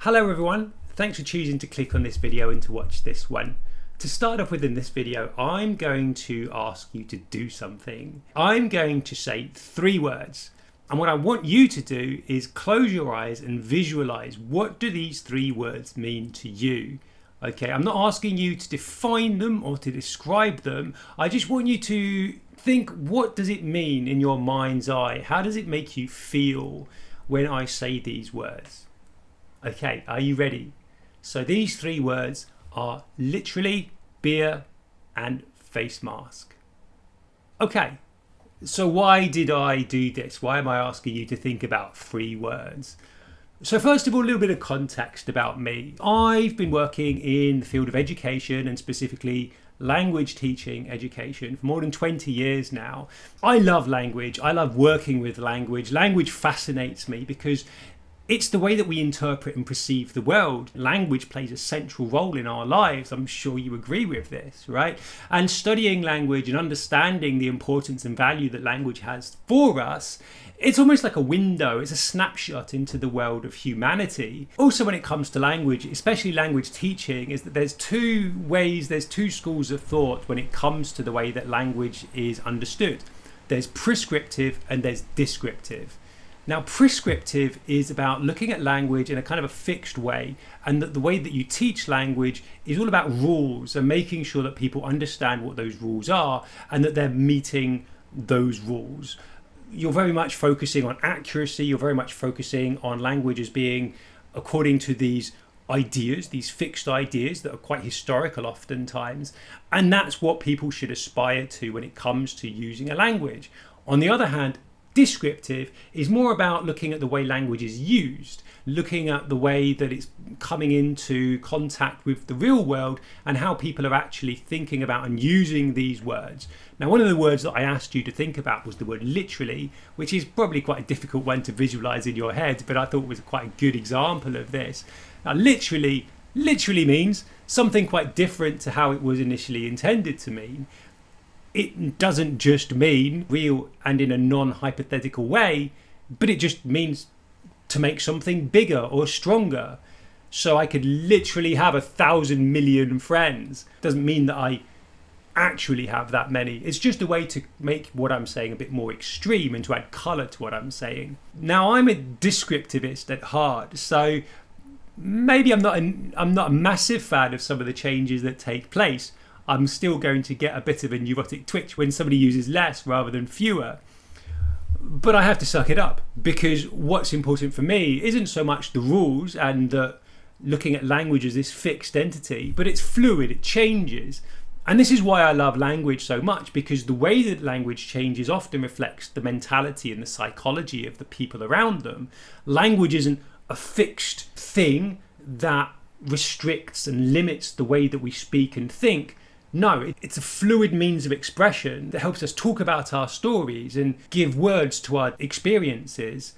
Hello everyone, thanks for choosing to click on this video and to watch this one. To start off with in this video, I'm going to ask you to do something. I'm going to say 3 words, and what I want you to do is close your eyes and visualize what do these 3 words mean to you. Okay, I'm not asking you to define them or to describe them. I just want you to think, what does it mean in your mind's eye? How does it make you feel when I say these words? Okay, are you ready? So these 3 words are literally, beer, and face mask. Okay, so why did I do this? Why am I asking you to think about 3 words? So first of all, a little bit of context about me. I've been working in the field of education and specifically language teaching education for more than 20 years now. I love language. I love working with language. Language fascinates me because it's the way that we interpret and perceive the world. Language plays a central role in our lives. I'm sure you agree with this, right? And studying language and understanding the importance and value that language has for us, it's almost like a window, it's a snapshot into the world of humanity. Also, when it comes to language, especially language teaching, is that there's 2 schools of thought when it comes to the way that language is understood. There's prescriptive and there's descriptive. Now, prescriptive is about looking at language in a kind of a fixed way, and that the way that you teach language is all about rules and making sure that people understand what those rules are and that they're meeting those rules. You're very much focusing on accuracy, you're very much focusing on language as being according to these ideas, these fixed ideas that are quite historical oftentimes, and that's what people should aspire to when it comes to using a language. On the other hand, descriptive is more about looking at the way language is used, looking at the way that it's coming into contact with the real world and how people are actually thinking about and using these words. Now, one of the words that I asked you to think about was the word literally, which is probably quite a difficult one to visualize in your head, but I thought was quite a good example of this. Now, literally means something quite different to how it was initially intended to mean. It doesn't just mean real and in a non-hypothetical way, but it just means to make something bigger or stronger. So I could literally have 1,000 million friends. Doesn't mean that I actually have that many. It's just a way to make what I'm saying a bit more extreme and to add colour to what I'm saying. Now, I'm a descriptivist at heart, so maybe I'm not a massive fan of some of the changes that take place. I'm still going to get a bit of a neurotic twitch when somebody uses less rather than fewer. But I have to suck it up, because what's important for me isn't so much the rules and looking at language as this fixed entity, but it's fluid, it changes. And this is why I love language so much, because the way that language changes often reflects the mentality and the psychology of the people around them. Language isn't a fixed thing that restricts and limits the way that we speak and think. No, it's a fluid means of expression that helps us talk about our stories and give words to our experiences.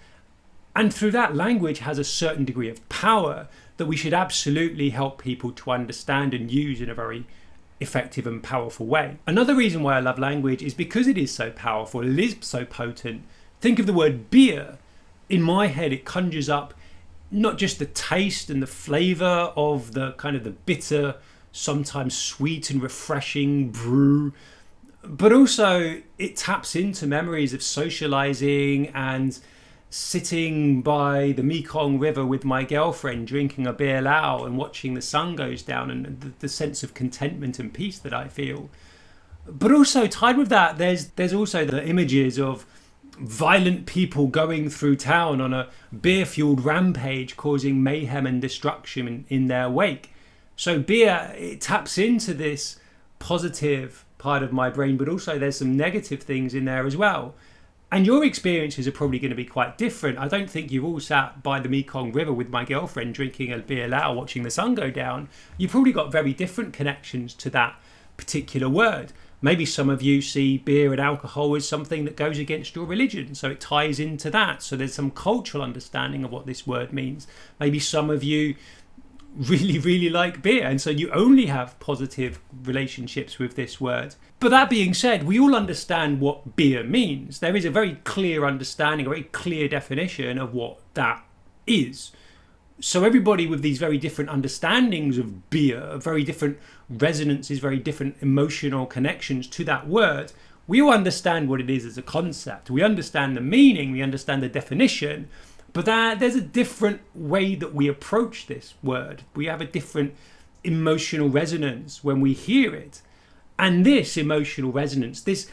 And through that, language has a certain degree of power that we should absolutely help people to understand and use in a very effective and powerful way. Another reason why I love language is because it is so powerful, it is so potent. Think of the word beer. In my head, it conjures up not just the taste and the flavour of the kind of the bitter, sometimes sweet and refreshing brew, but also it taps into memories of socializing and sitting by the Mekong River with my girlfriend, drinking a beer lao and watching the sun goes down, and the sense of contentment and peace that I feel. But also tied with that, there's also the images of violent people going through town on a beer-fueled rampage, causing mayhem and destruction in their wake. So beer, it taps into this positive part of my brain, but also there's some negative things in there as well. And your experiences are probably going to be quite different. I don't think you've all sat by the Mekong River with my girlfriend drinking a beer lao, watching the sun go down. You've probably got very different connections to that particular word. Maybe some of you see beer and alcohol as something that goes against your religion, so it ties into that. So there's some cultural understanding of what this word means. Maybe some of you really like beer, and so you only have positive relationships with this word. But that being said, we all understand what beer means. There is a very clear understanding, a very clear definition of what that is. So everybody with these very different understandings of beer, very different resonances, very different emotional connections to that word, we all understand what it is as a concept. We understand the meaning, we understand the definition, but there's a different way that we approach this word. We have a different emotional resonance when we hear it. And this emotional resonance, this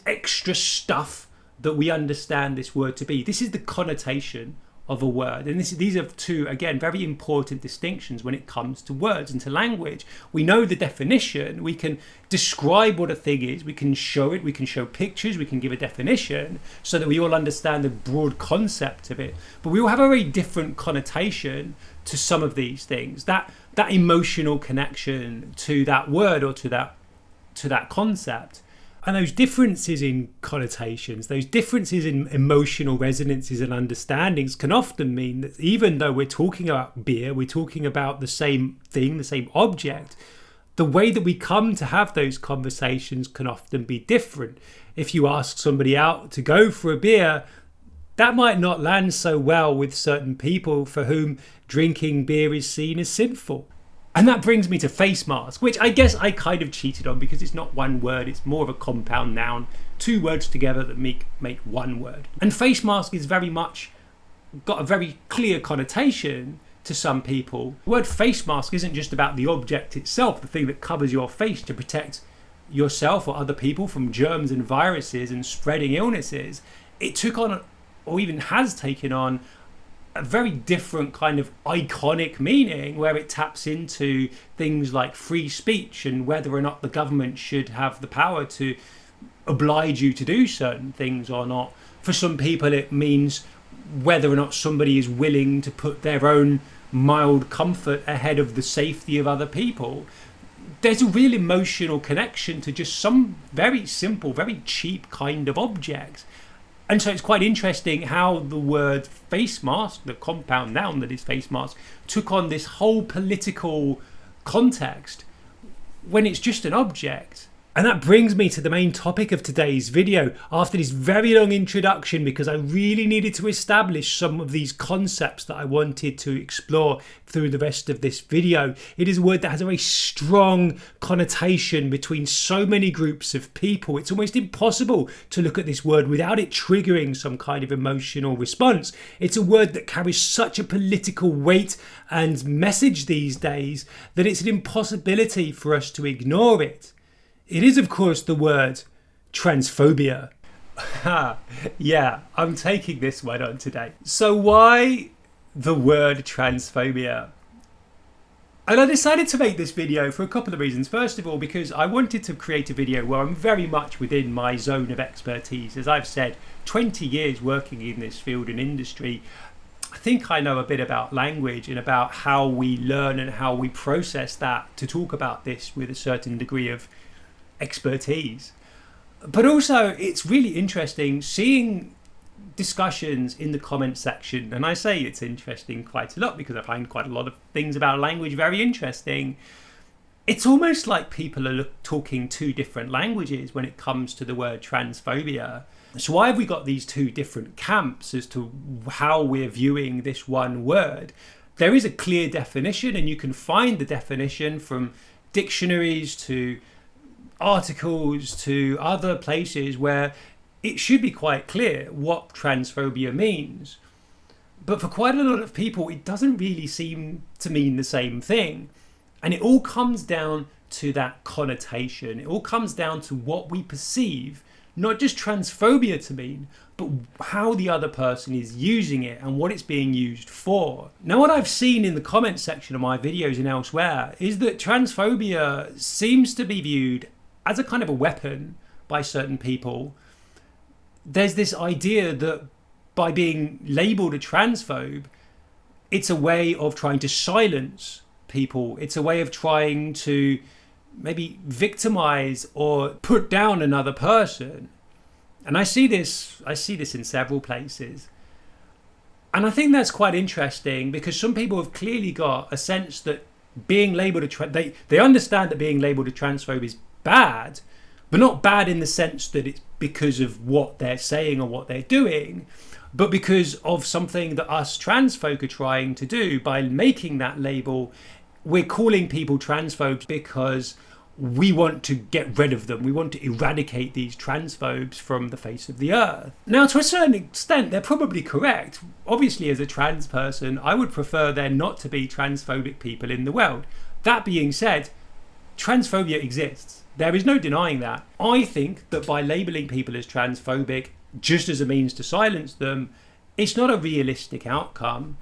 extra stuff that we understand this word to be, this is the connotation of a word. And these are two, again, very important distinctions when it comes to words and to language. We know the definition, we can describe what a thing is, we can show it, we can show pictures, we can give a definition so that we all understand the broad concept of it. But we all have a very different connotation to some of these things. That emotional connection to that word or to that concept. And those differences in connotations, those differences in emotional resonances and understandings can often mean that even though we're talking about beer, we're talking about the same thing, the same object, the way that we come to have those conversations can often be different. If you ask somebody out to go for a beer, that might not land so well with certain people for whom drinking beer is seen as sinful. And that brings me to face mask, which I guess I kind of cheated on because it's not one word, it's more of a compound noun, two words together that make one word. And face mask is very much got a very clear connotation to some people. The word face mask isn't just about the object itself, the thing that covers your face to protect yourself or other people from germs and viruses and spreading illnesses. It took on, or even has taken on, a very different kind of iconic meaning where it taps into things like free speech and whether or not the government should have the power to oblige you to do certain things or not. For some people it means whether or not somebody is willing to put their own mild comfort ahead of the safety of other people. There's a real emotional connection to just some very simple, very cheap kind of object. And so it's quite interesting how the word face mask, the compound noun that is face mask, took on this whole political context when it's just an object. And that brings me to the main topic of today's video after this very long introduction, because I really needed to establish some of these concepts that I wanted to explore through the rest of this video. It is a word that has a very strong connotation between so many groups of people. It's almost impossible to look at this word without it triggering some kind of emotional response. It's a word that carries such a political weight and message these days that it's an impossibility for us to ignore it. It is, of course, the word transphobia. Yeah, I'm taking this one on today. So why the word transphobia? And I decided to make this video for a couple of reasons. First of all, because I wanted to create a video where I'm very much within my zone of expertise. As I've said, 20 years working in this field and industry, I think I know a bit about language and about how we learn and how we process that to talk about this with a certain degree of expertise. But also it's really interesting seeing discussions in the comment section, and I say it's interesting quite a lot because I find quite a lot of things about language very interesting. It's almost like people are talking two different languages when it comes to the word transphobia. So why have we got these two different camps as to how we're viewing this one word? There is a clear definition, and you can find the definition from dictionaries to articles to other places where it should be quite clear what transphobia means. But for quite a lot of people, it doesn't really seem to mean the same thing. And it all comes down to that connotation. It all comes down to what we perceive, not just transphobia to mean, but how the other person is using it and what it's being used for. Now, what I've seen in the comment section of my videos and elsewhere is that transphobia seems to be viewed as a kind of a weapon by certain people. There's this idea that by being labelled a transphobe, it's a way of trying to silence people. It's a way of trying to maybe victimize or put down another person. And I see this in several places. And I think that's quite interesting because some people have clearly got a sense that being labelled they understand that being labelled a transphobe is bad, but not bad in the sense that it's because of what they're saying or what they're doing, but because of something that us trans folk are trying to do by making that label. We're calling people transphobes because we want to get rid of them. We want to eradicate these transphobes from the face of the earth. Now, to a certain extent, they're probably correct. Obviously, as a trans person, I would prefer there not to be transphobic people in the world. That being said, transphobia exists. There is no denying that. I think that by labeling people as transphobic, just as a means to silence them, it's not a realistic outcome.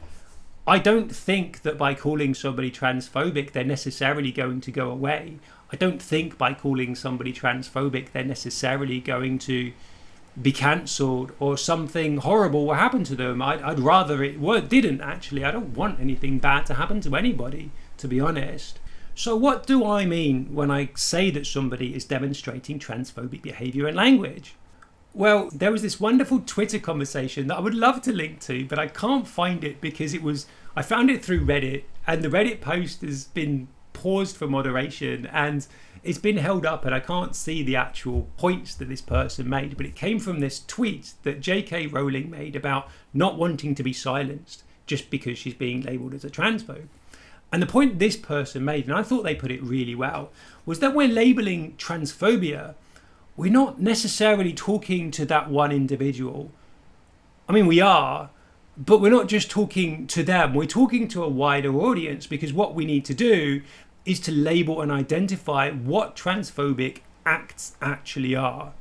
I don't think that by calling somebody transphobic, they're necessarily going to go away. I don't think by calling somebody transphobic, they're necessarily going to be cancelled or something horrible will happen to them. I'd rather it didn't, actually. I don't want anything bad to happen to anybody, to be honest. So what do I mean when I say that somebody is demonstrating transphobic behaviour and language? Well, there was this wonderful Twitter conversation that I would love to link to, but I can't find it because I found it through Reddit, and the Reddit post has been paused for moderation and it's been held up and I can't see the actual points that this person made, but it came from this tweet that J.K. Rowling made about not wanting to be silenced just because she's being labelled as a transphobe. And the point this person made, and I thought they put it really well, was that we're labelling transphobia, we're not necessarily talking to that one individual. I mean, we are, but we're not just talking to them. We're talking to a wider audience, because what we need to do is to label and identify what transphobic acts actually are.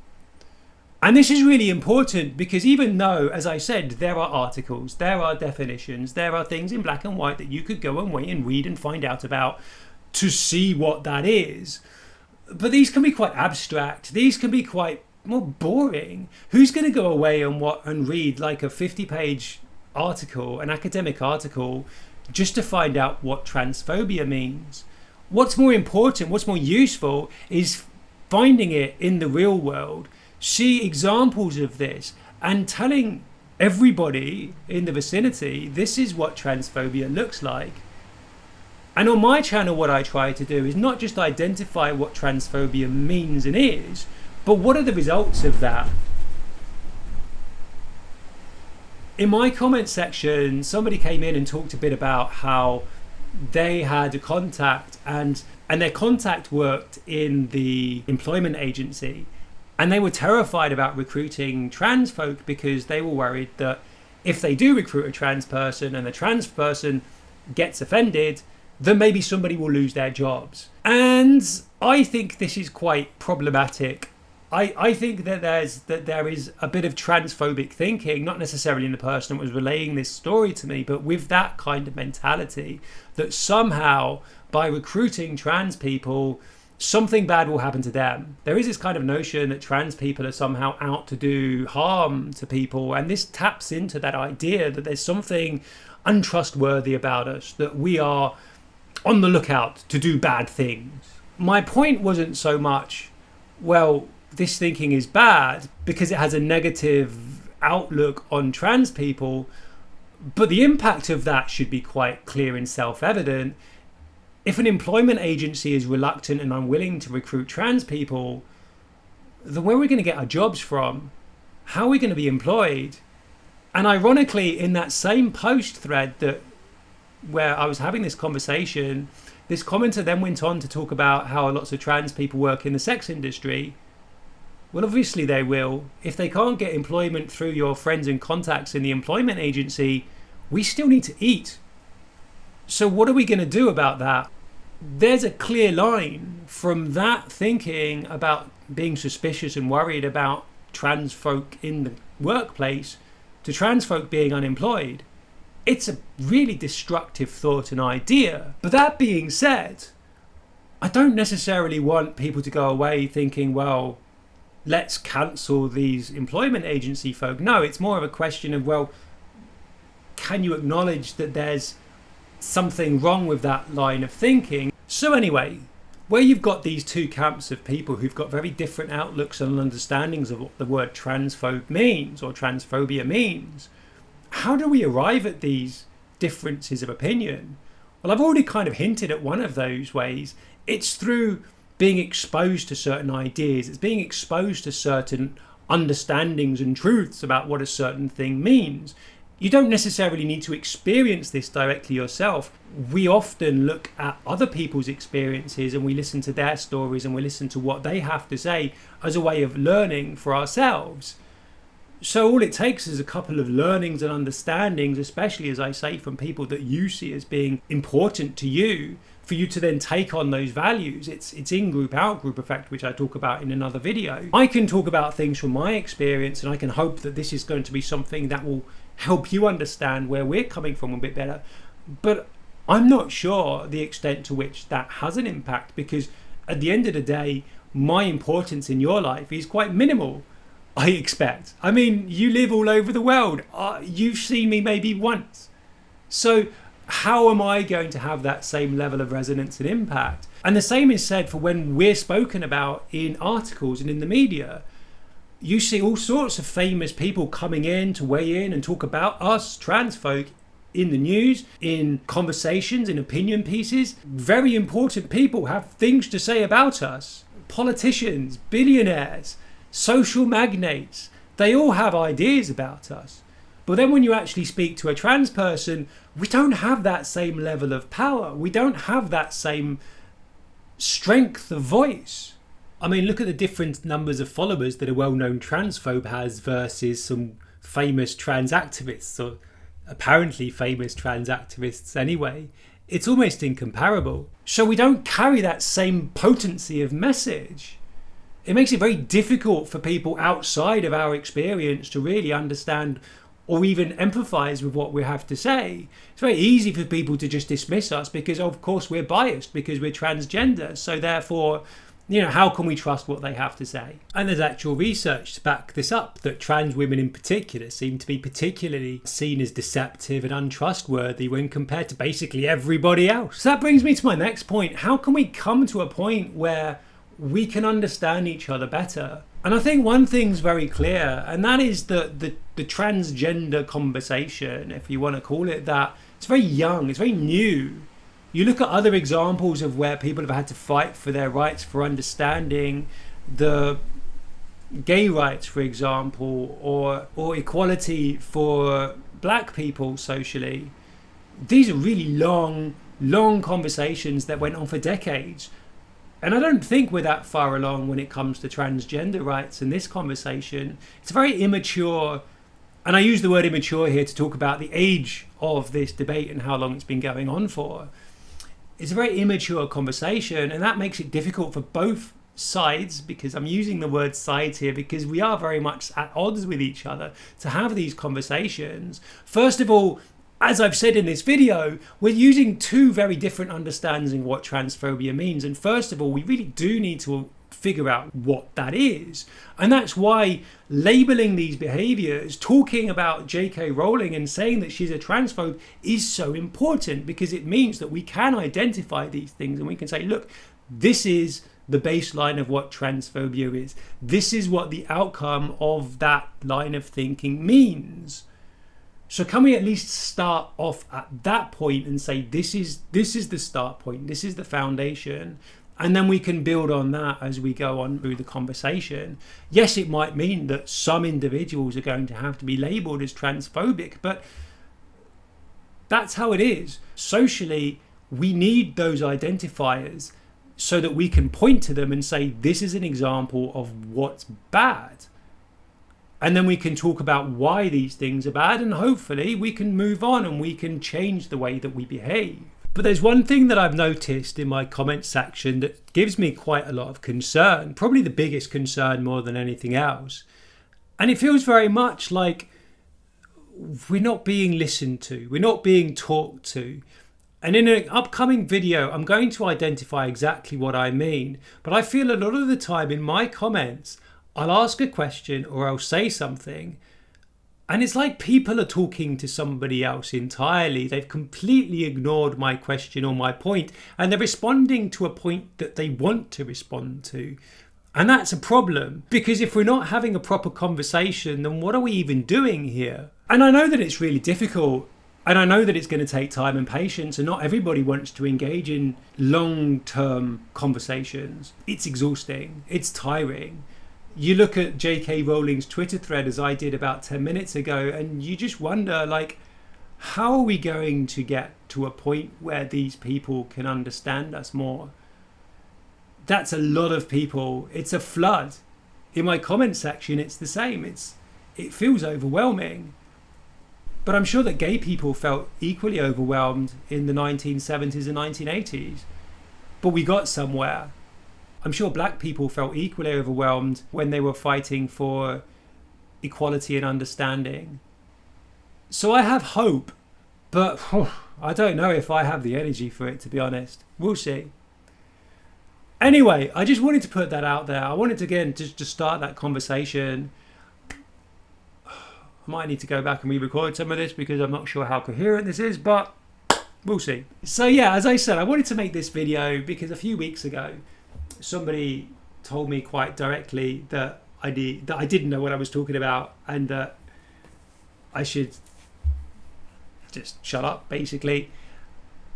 And this is really important because even though, as I said, there are articles, there are definitions, there are things in black and white that you could go and wait and read and find out about to see what that is. But these can be quite abstract. These can be quite more boring. Who's going to go away and read like a 50-page article, an academic article, just to find out what transphobia means? What's more important, what's more useful is finding it in the real world, see examples of this and telling everybody in the vicinity, this is what transphobia looks like. And on my channel, what I try to do is not just identify what transphobia means and is, but what are the results of that? In my comment section, somebody came in and talked a bit about how they had a contact and their contact worked in the employment agency. And they were terrified about recruiting trans folk because they were worried that if they do recruit a trans person and the trans person gets offended, then maybe somebody will lose their jobs. And I think this is quite problematic. I think that there is a bit of transphobic thinking, not necessarily in the person that was relaying this story to me, but with that kind of mentality that somehow by recruiting trans people, something bad will happen to them. There is this kind of notion that trans people are somehow out to do harm to people, and this taps into that idea that there's something untrustworthy about us, that we are on the lookout to do bad things. My point wasn't so much, well, this thinking is bad because it has a negative outlook on trans people, but the impact of that should be quite clear and self-evident. If an employment agency is reluctant and unwilling to recruit trans people, then where are we going to get our jobs from? How are we going to be employed? And ironically, in that same post thread where I was having this conversation, this commenter then went on to talk about how lots of trans people work in the sex industry. Well, obviously they will. If they can't get employment through your friends and contacts in the employment agency, we still need to eat. So what are we going to do about that? There's a clear line from that thinking about being suspicious and worried about trans folk in the workplace to trans folk being unemployed. It's a really destructive thought and idea. But that being said, I don't necessarily want people to go away thinking, well, let's cancel these employment agency folk. No, it's more of a question of, well, can you acknowledge that there's something wrong with that line of thinking? So anyway, where you've got these two camps of people who've got very different outlooks and understandings of what the word transphobe means or transphobia means, how do we arrive at these differences of opinion? Well, I've already kind of hinted at one of those ways. It's through being exposed to certain ideas. It's being exposed to certain understandings and truths about what a certain thing means. You don't necessarily need to experience this directly yourself. We often look at other people's experiences and we listen to their stories and we listen to what they have to say as a way of learning for ourselves. So all it takes is a couple of learnings and understandings, especially, as I say, from people that you see as being important to you, for you to then take on those values. It's in-group, out-group effect, which I talk about in another video. I can talk about things from my experience, and I can hope that this is going to be something that will help you understand where we're coming from a bit better. But I'm not sure the extent to which that has an impact, because at the end of the day, my importance in your life is quite minimal, I expect. I mean, you live all over the world. You've seen me maybe once. So how am I going to have that same level of resonance and impact? And the same is said for when we're spoken about in articles and in the media. You see all sorts of famous people coming in to weigh in and talk about us trans folk in the news, in conversations, in opinion pieces. Very important people have things to say about us. Politicians, billionaires, social magnates, they all have ideas about us. But then when you actually speak to a trans person, we don't have that same level of power. We don't have that same strength of voice. I mean, look at the different numbers of followers that a well-known transphobe has versus some famous trans activists, or apparently famous trans activists anyway. It's almost incomparable. So we don't carry that same potency of message. It makes it very difficult for people outside of our experience to really understand or even empathize with what we have to say. It's very easy for people to just dismiss us because, of course, we're biased because we're transgender. So therefore, how can we trust what they have to say? And there's actual research to back this up, that trans women in particular seem to be particularly seen as deceptive and untrustworthy when compared to basically everybody else. So that brings me to my next point. How can we come to a point where we can understand each other better? And I think one thing's very clear, and that is that the transgender conversation, if you want to call it that, it's very young, it's very new. You look at other examples of where people have had to fight for their rights, for understanding the gay rights, for example, or equality for black people socially. These are really long conversations that went on for decades. And I don't think we're that far along when it comes to transgender rights in this conversation. It's very immature, and I use the word immature here to talk about the age of this debate and how long it's been going on for. It's a very immature conversation, and that makes it difficult for both sides, because I'm using the word sides here because we are very much at odds with each other, to have these conversations. First of all, as I've said in this video, we're using two very different understandings of what transphobia means. And first of all, we really do need to figure out what that is. And that's why labeling these behaviors, talking about J.K. Rowling and saying that she's a transphobe is so important, because it means that we can identify these things and we can say, look, this is the baseline of what transphobia is. This is what the outcome of that line of thinking means. So can we at least start off at that point and say, this is the start point, this is the foundation, and then we can build on that as we go on through the conversation. Yes, it might mean that some individuals are going to have to be labelled as transphobic, but that's how it is. Socially, we need those identifiers so that we can point to them and say, this is an example of what's bad. And then we can talk about why these things are bad, and hopefully we can move on and we can change the way that we behave. But there's one thing that I've noticed in my comment section that gives me quite a lot of concern, probably the biggest concern more than anything else. And it feels very much like we're not being listened to, we're not being talked to. And in an upcoming video, I'm going to identify exactly what I mean. But I feel a lot of the time in my comments, I'll ask a question or I'll say something, and it's like people are talking to somebody else entirely. They've completely ignored my question or my point, and they're responding to a point that they want to respond to. And that's a problem, because if we're not having a proper conversation, then what are we even doing here? And I know that it's really difficult, and I know that it's going to take time and patience, and not everybody wants to engage in long-term conversations. It's exhausting. It's tiring. You look at J.K. Rowling's Twitter thread, as I did about 10 minutes ago, and you just wonder, like, how are we going to get to a point where these people can understand us more? That's a lot of people. It's a flood. In my comment section, it's the same. It feels overwhelming. But I'm sure that gay people felt equally overwhelmed in the 1970s and 1980s. But we got somewhere. I'm sure black people felt equally overwhelmed when they were fighting for equality and understanding. So I have hope, but I don't know if I have the energy for it, to be honest. We'll see. Anyway, I just wanted to put that out there. I wanted to, again, just to start that conversation. I might need to go back and re-record some of this because I'm not sure how coherent this is, but we'll see. So yeah, as I said, I wanted to make this video because a few weeks ago, somebody told me quite directly that I didn't know what I was talking about and that I should just shut up, basically.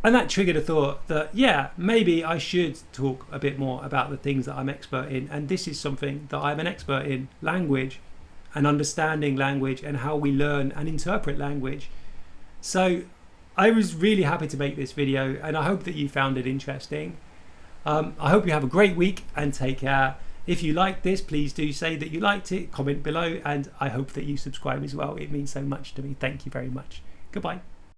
And that triggered a thought that, yeah, maybe I should talk a bit more about the things that I'm expert in. And this is something that I'm an expert in: language and understanding language and how we learn and interpret language. So I was really happy to make this video, and I hope that you found it interesting. I hope you have a great week and take care. If you liked this, please do say that you liked it, comment below, and I hope that you subscribe as well. It means so much to me. Thank you very much. Goodbye.